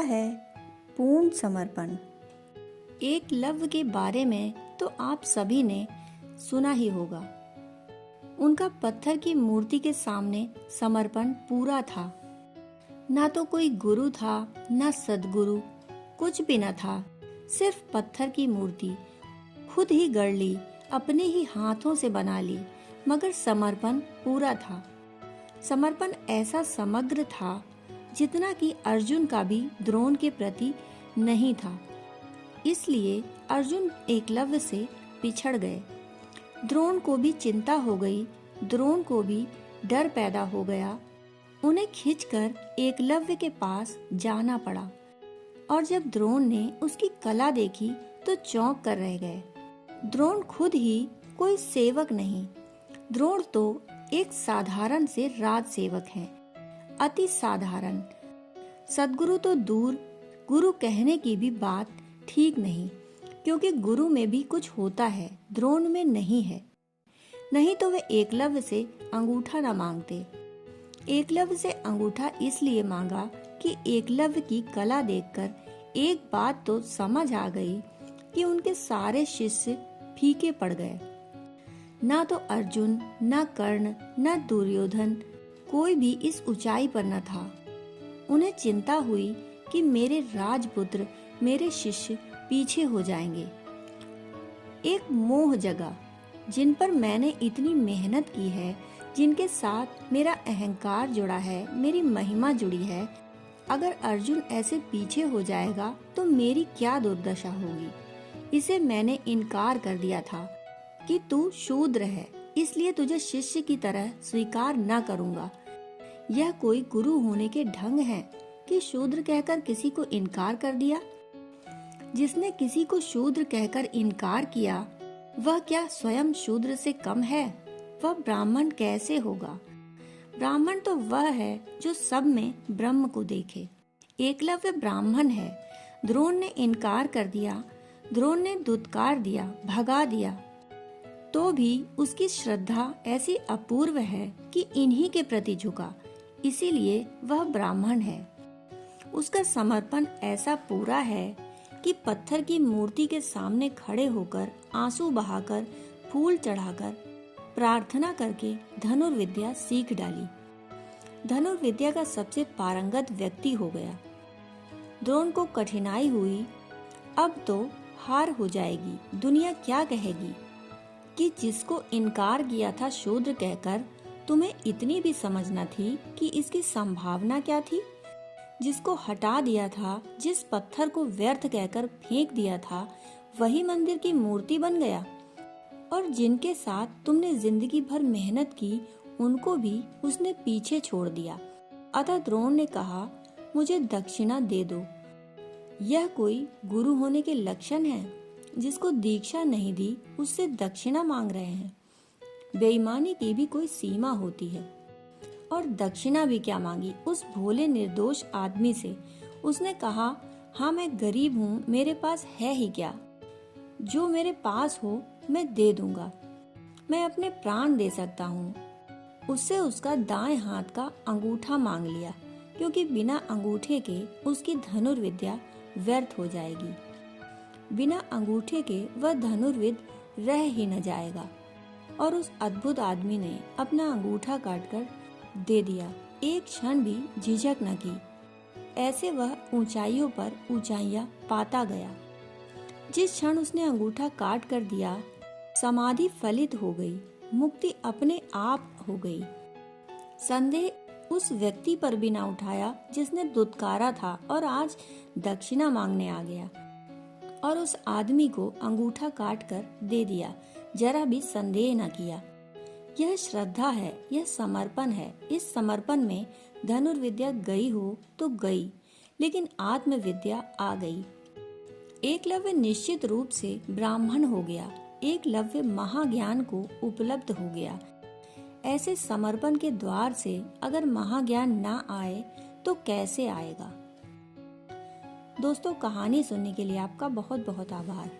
है पूर्ण समर्पण। एकलव्य के बारे में तो आप सभी ने सुना ही होगा। उनका पत्थर की मूर्ति के सामने समर्पण पूरा था। ना तो कोई गुरु था, ना सद्गुरु, कुछ भी न था। सिर्फ पत्थर की मूर्ति खुद ही गढ़ ली, अपने ही हाथों से बना ली, मगर समर्पण पूरा था। समर्पण ऐसा समग्र था जितना कि अर्जुन का भी द्रोण के प्रति नहीं था। इसलिए अर्जुन एकलव्य से पिछड़ गए। द्रोण को भी चिंता हो गई, द्रोण को भी डर पैदा हो गया। उन्हें खींचकर एकलव्य के पास जाना पड़ा और जब द्रोण ने उसकी कला देखी तो चौंक कर रह गए। द्रोण खुद ही कोई सेवक नहीं, द्रोण तो एक साधारण से राज सेवक हैं, अति साधारण। सद्गुरु तो दूर, गुरु कहने की भी बात ठीक नहीं, क्योंकि गुरु में भी कुछ होता है, द्रोण में नहीं है। नहीं तो वे एकलव्य से अंगूठा न मांगते। एकलव्य से अंगूठा इसलिए मांगा कि एकलव्य की कला देखकर एक बात तो समझ आ गई कि उनके सारे शिष्य फीके पड़ गए। ना तो अर्जुन, ना कर्ण, ना दुर्योधन, कोई भी इस ऊंचाई पर न था। उन्हें चिंता हुई कि मेरे राजपुत्र, मेरे शिष्य पीछे हो जाएंगे। एक मोह जगा, जिन पर मैंने इतनी मेहनत की है, जिनके साथ मेरा अहंकार जुड़ा है, मेरी महिमा जुड़ी है। अगर अर्जुन ऐसे पीछे हो जाएगा तो मेरी क्या दुर्दशा होगी। इसे मैंने इनकार कर दिया था कि तू शूद्र है, इसलिए तुझे शिष्य की तरह स्वीकार न करूंगा। यह कोई गुरु होने के ढंग है कि शूद्र कहकर किसी को इनकार कर दिया। जिसने किसी को शूद्र कहकर इनकार किया, वह क्या स्वयं शूद्र से कम है? वह ब्राह्मण कैसे होगा? ब्राह्मण तो वह है जो सब में ब्रह्म को देखे। एकलव्य ब्राह्मण है। द्रोण ने इनकार कर दिया, द्रोण ने दुत्कार दिया, भगा दिया, तो भी उसकी श्रद्धा ऐसी अपूर्व है कि इन्हीं के प्रति झुका, इसीलिए वह ब्राह्मण है। उसका समर्पण ऐसा पूरा है कि पत्थर की मूर्ति के सामने खड़े होकर, आंसू बहाकर, फूल चढ़ाकर, प्रार्थना करके धनुर्विद्या सीख डाली। धनुर्विद्या का सबसे पारंगत व्यक्ति हो गया। द्रोण को कठिनाई हुई, अब तो हार हो जाएगी, दुनिया क्या कहेगी कि जिसको इनकार किया था शूद्र कहकर, तुम्हें इतनी भी समझ न थी कि इसकी संभावना क्या थी। जिसको हटा दिया था, जिस पत्थर को व्यर्थ कहकर फेंक दिया था, वही मंदिर की मूर्ति बन गया। और जिनके साथ तुमने जिंदगी भर मेहनत की, उनको भी उसने पीछे छोड़ दिया। अतः द्रोण ने कहा, मुझे दक्षिणा दे दो। यह कोई गुरु होने के लक्षण है? जिसको दीक्षा नहीं दी, उससे दक्षिणा मांग रहे हैं। बेईमानी की भी कोई सीमा होती है। और दक्षिणा भी क्या मांगी उस भोले निर्दोष आदमी से। उसने कहा, हाँ मैं गरीब हूँ, मेरे पास है ही क्या, जो मेरे पास हो मैं दे दूंगा, मैं अपने प्राण दे सकता हूँ। उससे उसका दाएं हाथ का अंगूठा मांग लिया, क्योंकि बिना अंगूठे के उसकी धनुर्विद्या व्यर्थ हो जाएगी। बिना अंगूठे के वह धनुर्विद रह ही न जाएगा। और उस अद्भुत आदमी ने अपना अंगूठा काटकर दे दिया, एक क्षण भी झिझक न की। ऐसे वह ऊंचाइयों पर ऊंचाइयां पाता गया। जिस क्षण उसने अंगूठा काट कर दिया, समाधि फलित हो गई, मुक्ति अपने आप हो गई। संदेह उस व्यक्ति पर भी न उठाया जिसने दुत्कारा था और आज दक्षिणा मांगने आ गया, और उस आदमी को अंगूठा काट कर दे दिया, जरा भी संदेह न किया। यह श्रद्धा है, यह समर्पण है। इस समर्पण में धनुर्विद्या गई हो तो गई, लेकिन आत्मविद्या आ गई। एकलव्य निश्चित रूप से ब्राह्मण हो गया। एकलव्य महाज्ञान को उपलब्ध हो गया। ऐसे समर्पण के द्वार से अगर महाज्ञान ना आए तो कैसे आएगा। दोस्तों, कहानी सुनने के लिए आपका बहुत बहुत आभार।